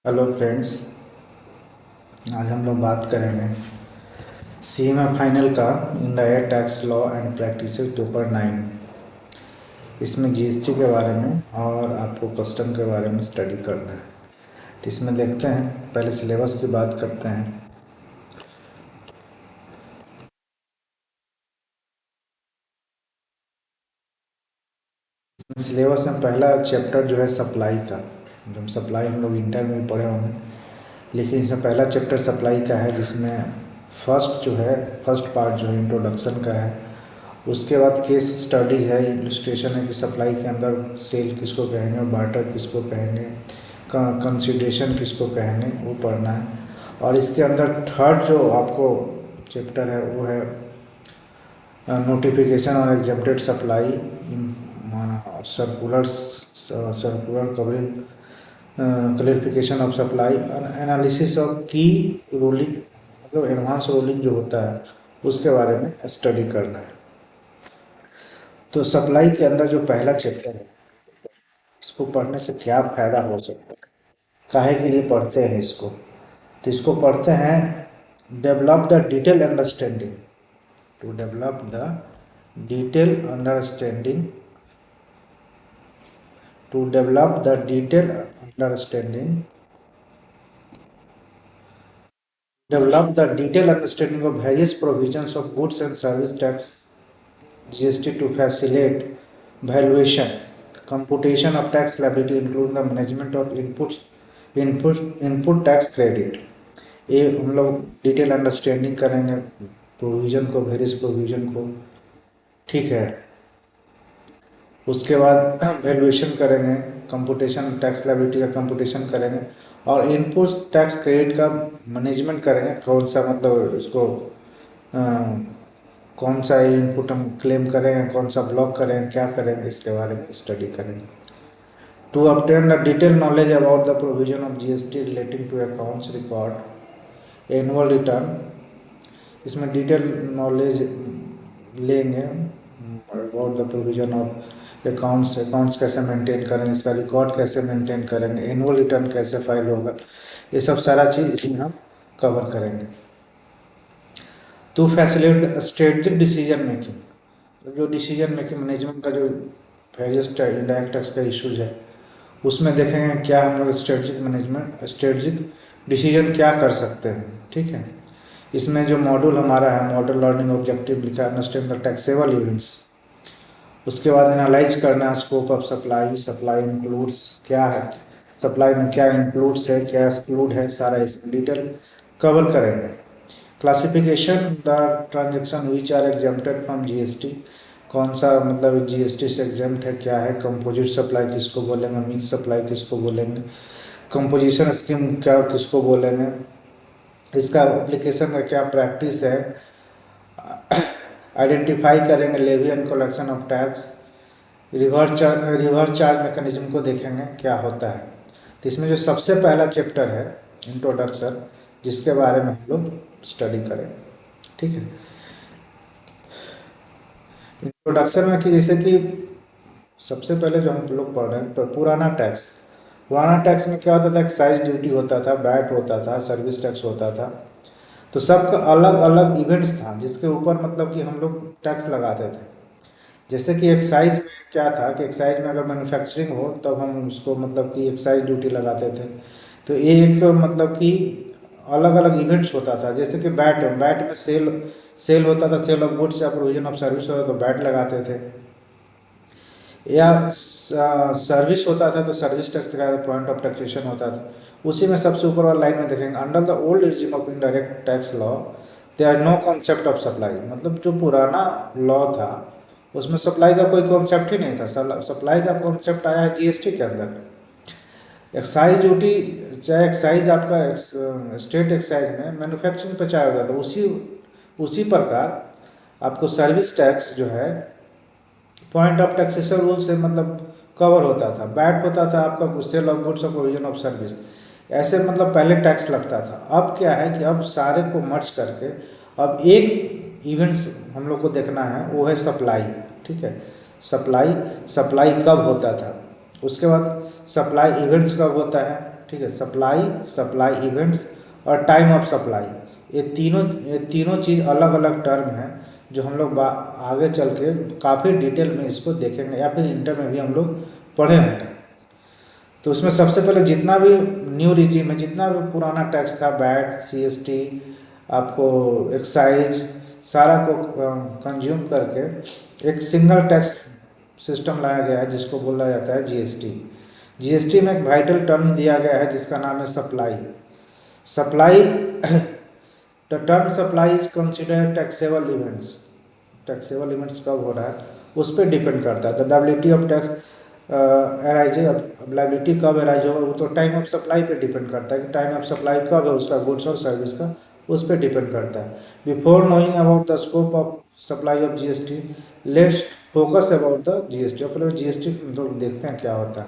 Hello friends. आज हम लोग बात करेंगे सीएमए फाइनल का indirect tax law and practices paper 9। इसमें जीएसटी के बारे में और आपको कस्टम के बारे में स्टडी करना है। तो इसमें देखते हैं, पहले सिलेबस की बात करते हैं। सिलेबस में पहला चैप्टर जो है सप्लाई का, जो हम सप्लाई हम लोग इंटर में भी पढ़े होंगे, लेकिन इसमें पहला चैप्टर सप्लाई का है, जिसमें फर्स्ट पार्ट जो है इंट्रोडक्शन का है। उसके बाद केस स्टडी है, इलस्ट्रेशन है कि सप्लाई के अंदर सेल किसको कहेंगे और बार्टर किसको कहेंगे, कंसिडरेशन किसको कहेंगे, वो पढ़ना है। और इसके अंदर थर्ड जो आपको चैप्टर है वो है नोटिफिकेशन और accepted supply in circular circular coverage, clarification of supply और एनालिसिस ऑफ की रूलिंग, मतलब एडवांस रूलिंग जो होता है उसके बारे में स्टडी करना है। तो सप्लाई के अंदर जो पहला चैप्टर है, इसको पढ़ने से क्या फायदा हो सकता है, काहे के लिए पढ़ते हैं इसको? तो इसको पढ़ते हैं develop the detail understanding, to develop the detail understanding, to develop the detail understanding, develop the detailed understanding of various provisions of goods and service tax GST to facilitate valuation, computation of tax liability, including the management of input tax credit। ये हम लोग detail understanding करेंगे provision को, various provision को, ठीक है। उसके बाद वैल्यूएशन करेंगे, कंप्यूटेशन टैक्स लायबिलिटी का कंप्यूटेशन करेंगे और इनपुट टैक्स क्रेडिट का मैनेजमेंट करेंगे। कौन सा मतलब इसको कौन सा इनपुट हम क्लेम करेंगे, कौन सा ब्लॉक करेंगे, क्या करेंगे, इसके बारे में स्टडी करेंगे। To obtain the detail knowledge about the provision of GST relating to accounts record annual return, इसमें डिटेल नॉलेज लेंगे about the provision of accounts कैसे मेंटेन करेंगे, इसका रिकॉर्ड कैसे मेंटेन करेंगे, एनुअल रिटर्न कैसे फाइल होगा, ये सब सारा चीज़ इसमें हम कवर करेंगे। To facilitate strategic decision making, जो डिसीजन मेकिंग मैनेजमेंट का जो वेरियस इंडायरेक्ट टैक्स का इशूज है, उसमें देखेंगे क्या हम लोग स्ट्रेटजिक डिसीजन क्या कर सकते हैं, ठीक है। इसमें जो मॉड्यूल हमारा है, मॉडल लर्निंग ऑब्जेक्टिव लिखा है, अंडरस्टैंड द टैक्सेबल इवेंट्स। उसके बाद एनालाइज करना है scope of supply, supply includes क्या है, सप्लाई में क्या इंक्लूड्स है, क्या एक्सक्लूड है, सारा इसमें डिटेल कवर करेंगे। Classification the transaction which are exempted from GST, कौन सा मतलब जीएसटी से एग्जेम्प्ट है, क्या है, कंपोजिट सप्लाई किसको बोलेंगे, मिक्स सप्लाई किसको बोलेंगे, कंपोजिशन स्कीम क्या किसको बोलेंगे, इसका एप्लीकेशन का क्या प्रैक्टिस है, आइडेंटिफाई करेंगे levy and collection of tax, reverse charge mechanism को देखेंगे क्या होता है। तो इसमें जो सबसे पहला चैप्टर है इंट्रोडक्शन, जिसके बारे में हम लोग स्टडी करेंगे, ठीक है। इंट्रोडक्शन में कि जैसे कि सबसे पहले जो हम लोग पढ़ रहे हैं तो पुराना टैक्स में क्या होता था, एक्साइज ड्यूटी होता था, वैट होता था, सर्विस टैक्स होता था। तो सबका अलग अलग इवेंट्स था जिसके ऊपर मतलब कि हम लोग टैक्स लगाते थे। जैसे कि एक्साइज में क्या था कि एक्साइज में अगर मैन्युफैक्चरिंग हो तब हम उसको मतलब कि एक्साइज ड्यूटी लगाते थे। तो ये एक मतलब कि अलग अलग इवेंट्स होता था। जैसे कि बैट में सेल होता था, सेल ऑफ गुड्स या प्रोविजन ऑफ सर्विस होता था तो बैट लगाते थे, या सर्विस होता था तो सर्विस टैक्स लगाया था, पॉइंट ऑफ टैक्सेशन होता था। उसी में सबसे ऊपर वाला लाइन में देखेंगे under the old regime of indirect tax law there are no concept of supply, मतलब जो पुराना लॉ था उसमें सप्लाई का कोई कॉन्सेप्ट ही नहीं था। सप्लाई का कॉन्सेप्ट आया है जीएसटी के अंदर। एक्साइज ड्यूटी, चाहे एक्साइज आपका स्टेट एक्साइज में मैन्युफैक्चरिंग पे चाहे होता था, उसी प्रकार आपको सर्विस टैक्स जो है पॉइंट ऑफ टैक्सेशन रूल से मतलब कवर होता था। बैट होता था आपका सेल ऑफ गुड्स और प्रोविजन ऑफ सर्विस, ऐसे मतलब पहले टैक्स लगता था। अब क्या है कि अब सारे को मर्ज करके अब एक इवेंट्स हम लोग को देखना है, वो है सप्लाई, ठीक है। सप्लाई कब होता था, उसके बाद सप्लाई इवेंट्स कब होता है, ठीक है, सप्लाई, सप्लाई इवेंट्स और टाइम ऑफ सप्लाई, ये तीनों चीज़ अलग अलग टर्म हैं जो हम लोग आगे चल के काफ़ी डिटेल में इसको देखेंगे या फिर इंटर में भी हम लोग पढ़े होंगे। तो उसमें सबसे पहले जितना भी न्यू रिजीम है, जितना भी पुराना टैक्स था, वैट, सीएसटी, आपको एक्साइज, सारा को कंज्यूम करके एक सिंगल टैक्स सिस्टम लाया गया है जिसको बोला जाता है जीएसटी। जीएसटी में एक वाइटल टर्म दिया गया है जिसका नाम है supply. Supply the term supply is consider taxable events. Taxable events कब हो रहा है उस पर डिपेंड करता है। The ability of tax arise, availability कब एराइज होगा वो तो टाइम ऑफ सप्लाई पे डिपेंड करता है कि टाइम ऑफ सप्लाई कब है उसका, गुड्स और सर्विस का, उस पर डिपेंड करता है। Before knowing about the scope of supply of GST, let's focus about the GST. और पहले जीएसटी तो देखते हैं क्या होता है।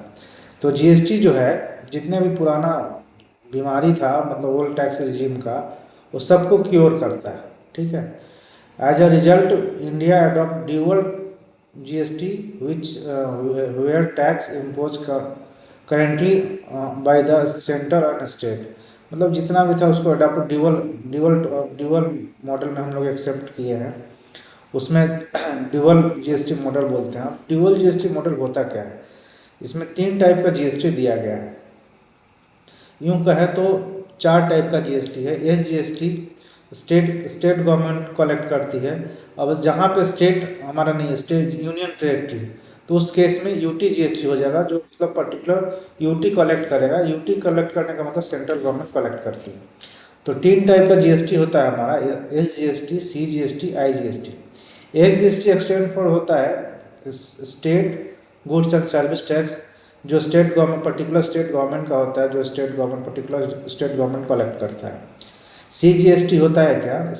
तो जीएसटी जो है, जितने भी पुराना बीमारी था मतलब ओल्ड टैक्स रिजीम का, वो सबको क्योर करता है, ठीक है। As a result India adopt dual GST which where tax imposed currently by the center and state, मतलब जितना भी था उसको अडॉप्ट ड्यूअल मॉडल में हम लोग एक्सेप्ट किए हैं। उसमें ड्यूअल जीएसटी मॉडल बोलते हैं। ड्यूअल जीएसटी मॉडल होता क्या है, इसमें 3 टाइप का जीएसटी दिया गया है। यूँ कहें तो 4 टाइप का जीएसटी है। एसजीएसटी स्टेट गवर्नमेंट कलेक्ट करती है। अब जहाँ पे स्टेट हमारा नहीं है, स्टेट यूनियन टेरेटरी, तो उस केस में यूटी जीएसटी हो जाएगा, जो मतलब पर्टिकुलर यूटी कलेक्ट करेगा। यूटी कलेक्ट करने का मतलब सेंट्रल गवर्नमेंट कलेक्ट करती है। तो 3 टाइप का जीएसटी होता है हमारा, SGST, CGST, IGST. SGST extend पर होता है state goods and service tax, जो state government particular state government का होता है, जो state government particular state government collect करता है। सीजीएसटी होता है क्या,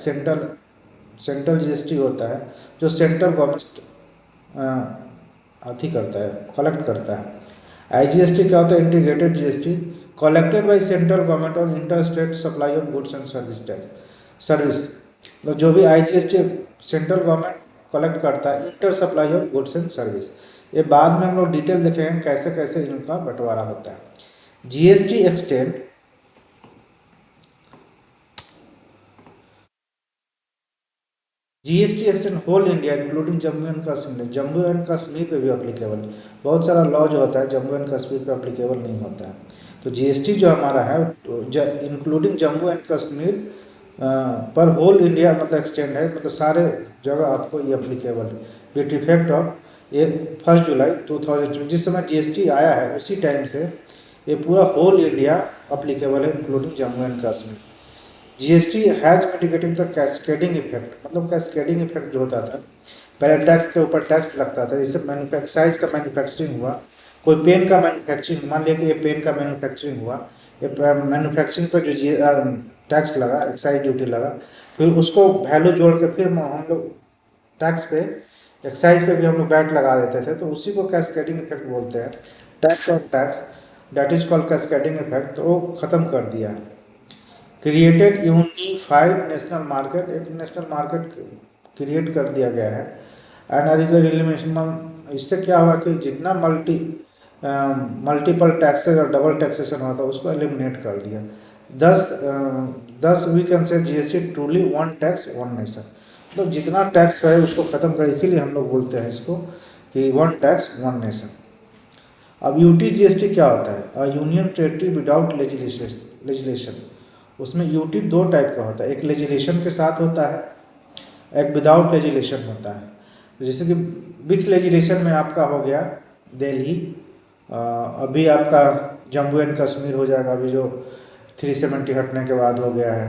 सेंट्रल जीएसटी होता है जो सेंट्रल गवर्नमेंट अथी करता है, कलेक्ट करता है। आईजीएसटी क्या होता है, integrated GST, collected by central government और inter state supply of goods and service. तो जो भी आईजीएसटी सेंट्रल गवर्नमेंट कलेक्ट करता है, inter supply of goods and service. ये बाद में हम लोग डिटेल देखेंगे कैसे कैसे इनका बंटवारा होता है। GST extend whole India including Jammu and Kashmir. Jammu and Kashmir पे भी अप्लीकेबल, बहुत सारा लॉ जो होता है जम्मू एंड कश्मीर पे अप्लीकेबल नहीं होता है। तो जीएसटी जो हमारा है इंक्लूडिंग जम्मू एंड कश्मीर पर होल इंडिया मतलब एक्सटेंड है, मतलब सारे जगह आपको ये अप्लीकेबल है। विथ इफेक्ट ऑफ 1 जुलाई 2000, जिस समय जीएसटी आया है उसी टाइम से ये पूरा होल इंडिया अप्लीकेबल है including Jammu and Kashmir. GST has mitigating the cascading effect, मतलब कैस्केडिंग इफेक्ट जो होता था, पहले टैक्स के ऊपर टैक्स लगता था। जैसे एक्साइज का मैन्युफैक्चरिंग हुआ, कोई पेन का मैन्युफैक्चरिंग, मान लिया कि ये पेन का मैन्युफैक्चरिंग हुआ, ये मैन्युफैक्चरिंग पर जो टैक्स लगा, एक्साइज ड्यूटी लगा, फिर उसको वैल्यू जोड़ के फिर हम लोग टैक्स पे, एक्साइज पे भी हम लोग वैट लगा देते थे, तो उसी को कैस्केडिंग इफेक्ट बोलते हैं। Tax on tax, that is called cascading effect, तो वो ख़त्म कर दिया। क्रिएटेड यूनिफाइड नेशनल मार्केट, एक नेशनल मार्केट क्रिएट कर दिया गया है। एंड एलिमिनेशन, इससे क्या हुआ कि जितना मल्टीपल टैक्सेस और डबल टैक्सेशन हुआ था उसको एलिमिनेट कर दिया। Thus we can say GST truly one tax one nation, मतलब जितना टैक्स है उसको ख़त्म कर, इसीलिए हम लोग बोलते हैं इसको कि वन टैक्स वन नेशन। अब यूटी जीएसटी क्या होता है, a union territory without legislation. उसमें यूटी 2 टाइप का होता है, एक लेजिस्लेशन के साथ होता है, एक विदाउट लेजिस्लेशन होता है। तो जैसे कि विथ लेजिस्लेशन में आपका हो गया दिल्ली, अभी आपका जम्मू एंड कश्मीर हो जाएगा, अभी जो 370 हटने के बाद हो गया है।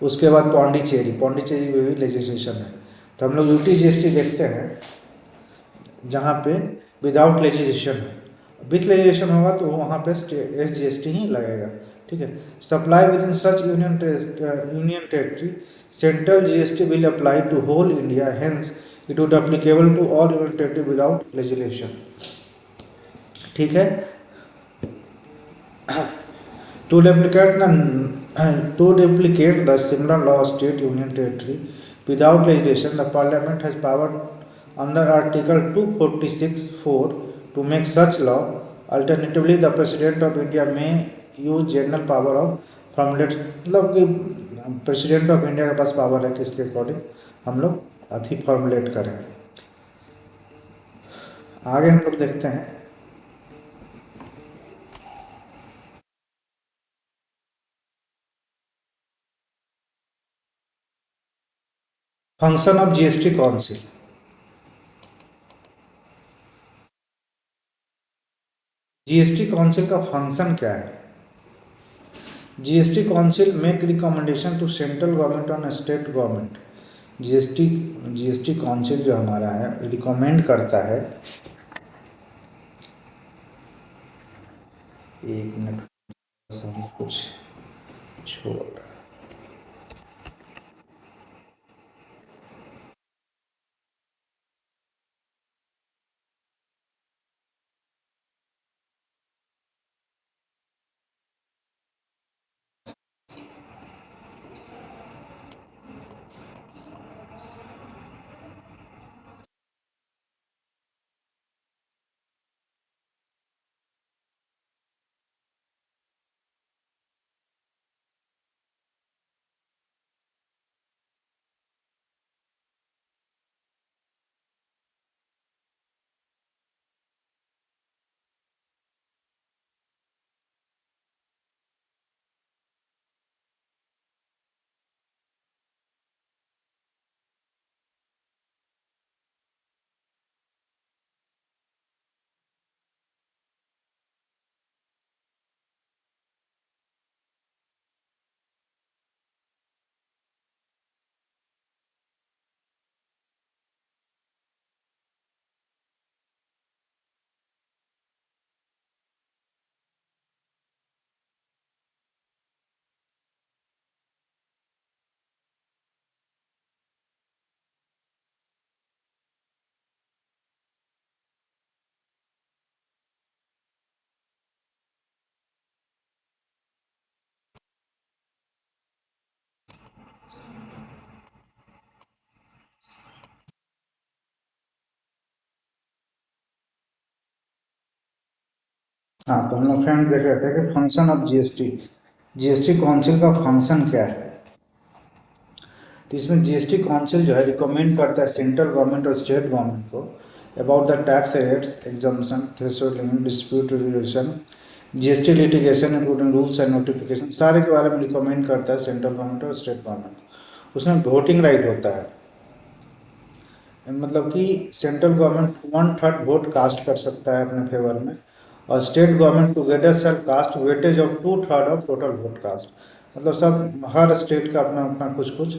उसके बाद पौंडीचेरी में भी लेजिस्लेशन है। तो हम लोग यूटी जीएसटी देखते हैं जहाँ पे विदाउट लेजिस्लेशन है, विथ लेजिस्लेशन होगा तो वहाँ पे एसजीएसटी ही लगेगा, ठीक है। Supply within such union territory, central GST will apply to whole India, hence it would applicable to all union territory without legislation, ठीक है। To replicate the similar law of state union territory without legislation, the parliament has power under article 246(4) to make such law alternatively the president of India में use general power of formulate, मतलब कि president of India के पास power है कि इसके according हम लोग अथी फॉर्मुलेट करें। आगे हम लोग देखते हैं। Function of GST council. GST council का फंक्शन क्या है? GST council make recommendation to central government on state government. GST GST council जो हमारा है रिकमेंड करता है, एक मिनट कुछ छोड़ रहा है। हाँ, तो हम लोग फ्रेंड देख रहे थे कि function of GST, GST council का फंक्शन क्या है। तो इसमें जीएसटी काउंसिल जो है रिकमेंड करता है सेंट्रल गवर्नमेंट और स्टेट गवर्नमेंट को about the tax rates, exemption, threshold limit, dispute resolution, GST litigation including rules and notification, सारे के बारे में रिकमेंड करता है सेंट्रल गवर्नमेंट और स्टेट गवर्नमेंट को। उसमें वोटिंग राइट होता है, मतलब कि सेंट्रल गवर्नमेंट 1/3 वोट कास्ट कर सकता है अपने फेवर में, और state government together shall cast weightage of 2/3 of total vote cast. मतलब सब हर स्टेट का अपना अपना कुछ कुछ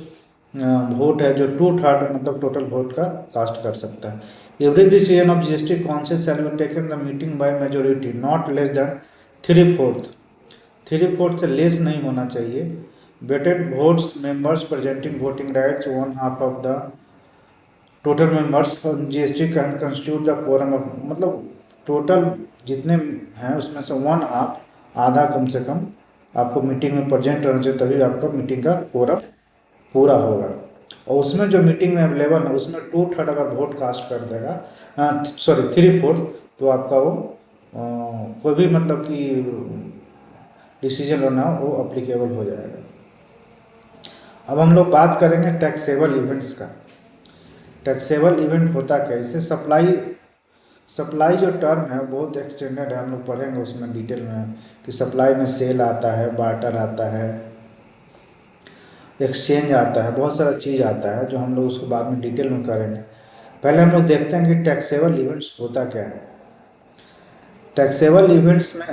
वोट है जो 2/3 मतलब टोटल वोट का कास्ट कर सकता है। Every decision of GST council shall be taken the meeting by majority not less than 3/4। 3/4 से लेस नहीं होना चाहिए। Weighted votes members presenting voting rights 1/2 of the total members GST can constitute the quorum of, मतलब total जितने हैं उसमें से 1/2, आधा कम से कम आपको मीटिंग में प्रेजेंट रहना चाहिए, तभी आपका मीटिंग का कोरम पूरा होगा। और उसमें जो मीटिंग में अवेलेबल है उसमें 2/3 अगर वोट कास्ट कर देगा, सॉरी 3/4, तो आपका वो कोई भी मतलब कि डिसीजन लेना हो वो अप्लीकेबल हो जाएगा। अब हम लोग बात करेंगे टैक्सेबल इवेंट्स का। टैक्सेबल इवेंट होता क्या है? इसे सप्लाई, सप्लाई जो टर्म है बहुत एक्सटेंडेड है, हम लोग पढ़ेंगे उसमें डिटेल में कि सप्लाई में सेल आता है, बार्टर आता है, एक्सचेंज आता है, बहुत सारा चीज़ आता है जो हम लोग उसको बाद में डिटेल में करेंगे। पहले हम लोग देखते हैं कि टैक्सेबल इवेंट्स होता क्या है। टैक्सेबल इवेंट्स में,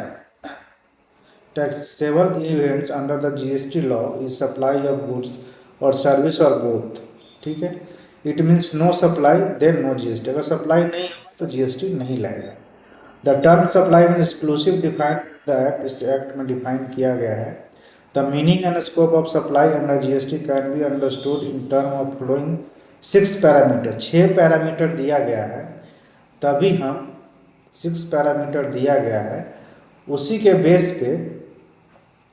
taxable events under the GST law is supply of goods और सर्विस और बोथ। ठीक है, it means no supply then no GST. अगर सप्लाई नहीं हो तो जीएसटी नहीं लगेगा। द टर्म सप्लाई में एक्सक्लूसिव डिफाइंड द एक्ट, इस एक्ट में डिफाइन किया गया है। The meaning and scope of supply under GST can be understood in term of following 6 parameter. 6 parameter दिया गया है, तभी हम 6 पैरामीटर दिया गया है, उसी के बेस पे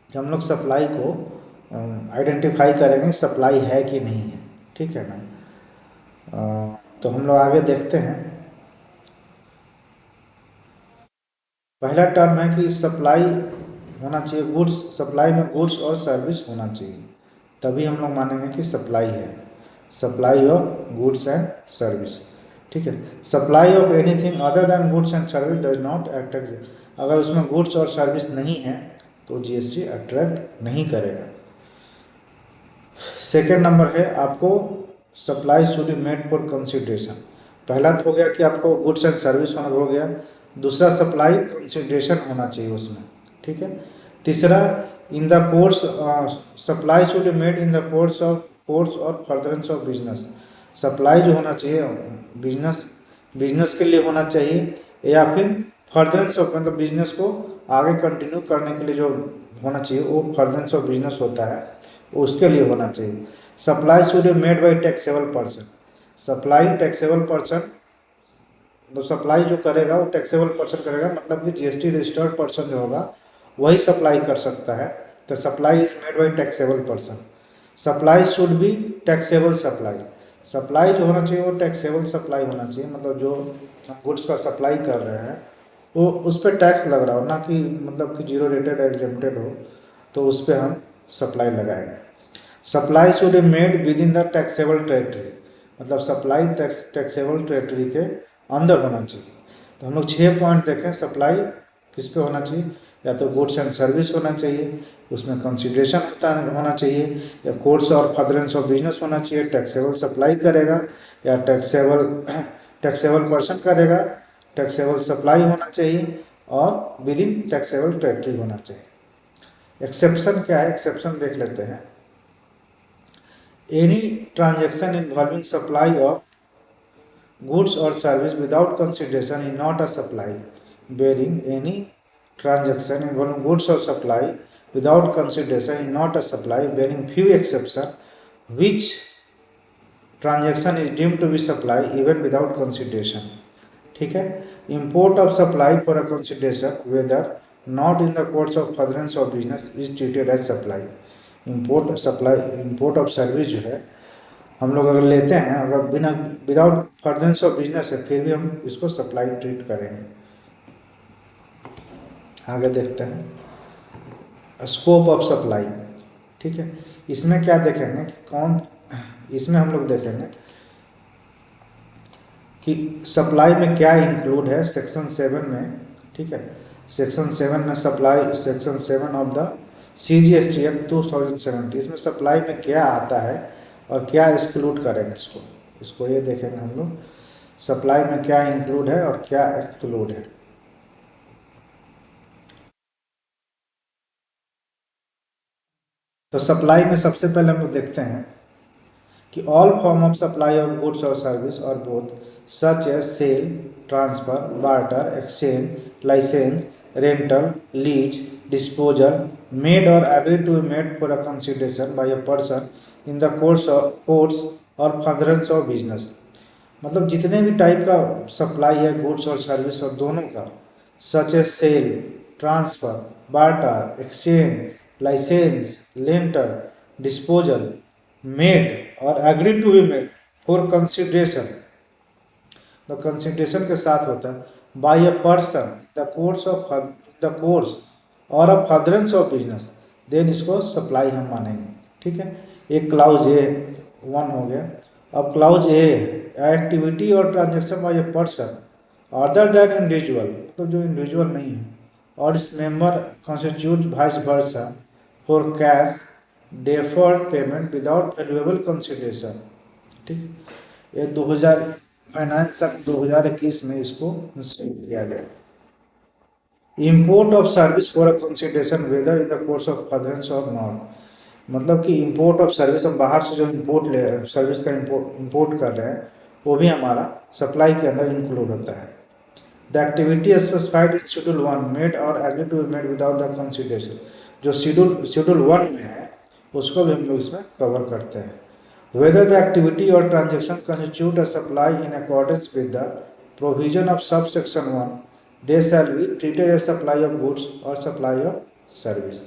हम लोग सप्लाई को आइडेंटिफाई करेंगे सप्लाई है कि नहीं है। ठीक है ना? तो हम लोग आगे देखते हैं। पहला टर्म है कि सप्लाई होना चाहिए, गुड्स, सप्लाई में गुड्स और सर्विस होना चाहिए, तभी हम लोग मानेंगे कि सप्लाई है, supply of goods and service. ठीक है, supply of anything other than goods and service does not attract, अगर उसमें गुड्स और सर्विस नहीं है तो जीएसटी अट्रैक्ट नहीं करेगा। सेकेंड नंबर है आपको supply should be made for consideration. पहला तो हो गया कि आपको गुड्स एंड सर्विस होना हो गया, दूसरा सप्लाई कंसिडरेशन होना चाहिए उसमें। ठीक है, तीसरा इन the course, supply should be made in the course और फर्दरेंस ऑफ बिजनेस। सप्लाई जो होना चाहिए बिजनेस के लिए होना चाहिए, या फिर फर्दरेंस ऑफ, मतलब बिजनेस को आगे कंटिन्यू करने के लिए जो होना चाहिए वो फर्दरेंस ऑफ बिजनेस होता है, उसके लिए होना चाहिए। Supply should be made by taxable person. Supply taxable person, तो सप्लाई जो करेगा वो टैक्सेबल पर्सन करेगा, मतलब कि जीएसटी रजिस्टर्ड पर्सन जो होगा वही सप्लाई कर सकता है। तो supply is made by taxable person. Supply should be taxable supply. Supply जो होना चाहिए वो टैक्सेबल सप्लाई होना चाहिए, मतलब जो गुड्स का सप्लाई कर रहे हैं वो उस पर टैक्स लग रहा हो, ना कि मतलब कि जीरो रेटेड एग्जेम्प्टेड हो, तो उस पर हम सप्लाई लगाएंगे। Supply should be made with in the taxable territory, मतलब सप्लाई टैक्सेबल टेरेटरी के अंदर होना चाहिए। तो हम लोग 6 पॉइंट देखें, सप्लाई किस पे होना चाहिए, या तो गुड्स एंड सर्विस होना चाहिए, उसमें कंसिडरेशन होना चाहिए, या कोर्स और फर्दरेंस ऑफ बिजनेस होना चाहिए, टैक्सेबल सप्लाई करेगा या टैक्सेबल पर्सन करेगा, टैक्सेबल सप्लाई होना चाहिए और विद इन टैक्सेबल टेरेटरी होना चाहिए। एक्सेप्शन क्या है, एक्सेप्शन देख लेते हैं। Any transaction involving supply of goods or service without consideration is not a supply. Bearing any transaction involving goods or supply without consideration is not a supply, bearing few exceptions, which transaction is deemed to be supply even without consideration. ठीक है, import of supply for a consideration whether not in the course of furtherance of business is treated as supply. import of service जो है हम लोग अगर लेते हैं, अगर बिना विदाउट फर्दरेंस ऑफ बिजनेस है, फिर भी हम इसको सप्लाई ट्रीट करेंगे। आगे देखते हैं स्कोप ऑफ सप्लाई। ठीक है, इसमें क्या देखेंगे कि कौन, इसमें हम लोग देखेंगे कि सप्लाई में क्या इंक्लूड है सेक्शन 7 में। ठीक है, सेक्शन 7 में supply, section 7 of the CGST act 2070, इसमें सप्लाई में क्या आता है और क्या एक्सक्लूड करेंगे इसको ये देखेंगे हम लोग, सप्लाई में क्या इंक्लूड है और क्या एक्सक्लूड है। तो सप्लाई में सबसे पहले हम लोग देखते हैं कि all form of supply of goods और सर्विस और both such as sale, transfer, barter, exchange, licence, rental, lease, disposal made और agree to be made for a consideration by a person in the course और furtherance of business, मतलब जितने भी type का supply है goods और service और दोनों का, such as sale, transfer, barter, exchange, licence, rental, disposal made और agree to be made for consideration, तो कंसिडरेशन के साथ होता है by a person the course और a furtherance of business, then इसको सप्लाई हम मानेंगे। ठीक है, एक क्लाउज ए 1 हो गया। अब क्लाउज ए एक्टिविटी और transaction by a person other than individual, तो जो इंडिविजुअल नहीं है, और इस member constitute vice versa for cash deferred payment without valuable consideration. ठीक, ये 2000 फाइनेंस एक्ट 2021 में इसको इंस्टीट्यूट किया गया। Import of service for a consideration whether in the course of furtherance of not, मतलब कि इंपोर्ट ऑफ सर्विस, हम बाहर से जो इंपोर्ट ले सर्विस का इंपोर्ट कर रहे हैं वो भी हमारा सप्लाई के अंदर इंक्लूड होता है। The activity specified in schedule 1 made और agree to be made without the consideration, जो शेड्यूल 1 में है उसको भी हम लोग इसमें कवर करते हैं। वेदर द एक्टिविटी और transaction constitute a supply in accordance with the provision of sub section 1 they shall be treated as supply of goods और सप्लाई ऑफ सर्विस।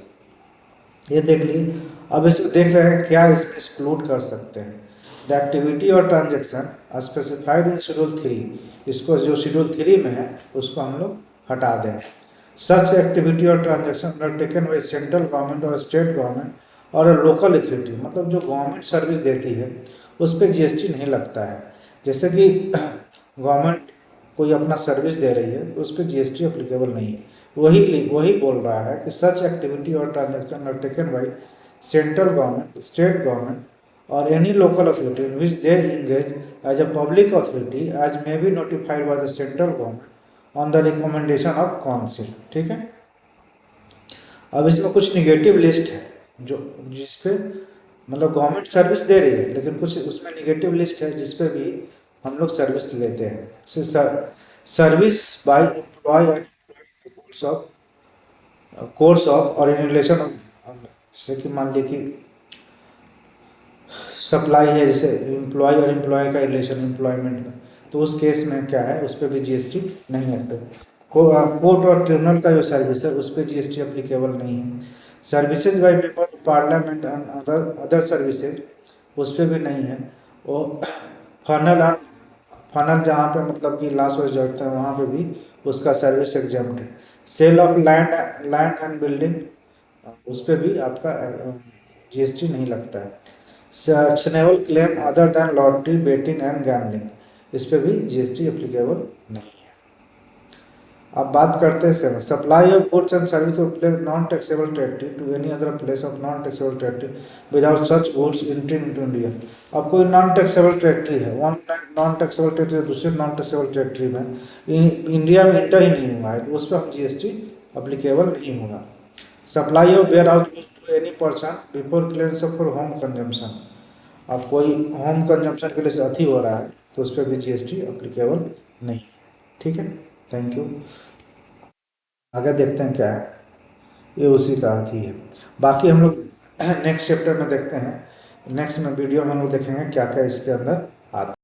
ये देख लिए। अब इसमें देख रहे हैं क्या इसमें एक्सक्लूड कर सकते हैं। द एक्टिविटी और ट्रांजेक्शन स्पेसिफाइड इन शेड्यूल 3, इसको जो शेड्यूल 3 में है उसको हम लोग हटा दें। सच एक्टिविटी और transaction undertaken by central government और स्टेट गवर्नमेंट और लोकल अथॉरिटी, मतलब जो गवर्नमेंट सर्विस देती है उस पर जीएसटी नहीं लगता है। जैसे कि गवर्नमेंट कोई अपना सर्विस दे रही है तो उस पर जीएसटी अप्लीकेबल नहीं है। वही बोल रहा है कि सच एक्टिविटी और transaction undertaken by central government, state government और any local authority in which they engage as a public authority as may be notified by the central government on the recommendation of council. ठीक है। अब इसमें कुछ negative list है जो जिसपे मतलब गवर्नमेंट सर्विस दे रही है, लेकिन कुछ उसमें निगेटिव लिस्ट है जिसपे भी हम लोग सर्विस लेते हैं। Service by employ and course of और इन रिलेशन ऑफ, जैसे कि मान लीजिए कि सप्लाई है, जैसे एम्प्लॉय और एम्प्लॉय का रिलेशन एम्प्लॉयमेंट में, तो उस केस में क्या है, उस पर भी जीएसटी नहीं है। कोर्ट और ट्रिब्यूनल का जो सर्विस है उस पर जीएसटी अप्लीकेबल नहीं है। Services by member of parliament and other services उस पर भी नहीं है। और फनल फनल जहाँ पे मतलब कि लास्ट रिजल्ट है वहाँ पे भी उसका सर्विस एग्जाम्प्ट है। Sale of land and building उस पर भी आपका जीएसटी नहीं लगता है। Actionable claim other than lottery, betting and gambling, इस पर भी जीएसटी एप्लीकेबल नहीं है। अब बात करते हैं supply of goods and service to place non taxable territory to any other place of non taxable territory without such goods entering into India. अब कोई नॉन टैक्सेबल टेरिटरी है, वन नॉन टैक्सेबल टेरिटरी दूसरे non taxable territory में India में enter ही नहीं हुआ है तो उस पर हम जीएसटी अप्लीकेबल नहीं होगा। Supply of warehouse goods to any person before clearance for home consumption, अब कोई होम कंजम्पशन के लिए से अति हो रहा है तो उस पर भी जीएसटी अप्लीकेबल नहीं। ठीक है, थैंक यू। आगे देखते हैं क्या है, ये उसी का अति है। बाकी हम लोग नेक्स्ट चैप्टर में देखते हैं, नेक्स्ट में वीडियो में हम लोग देखेंगे क्या क्या इसके अंदर आता है।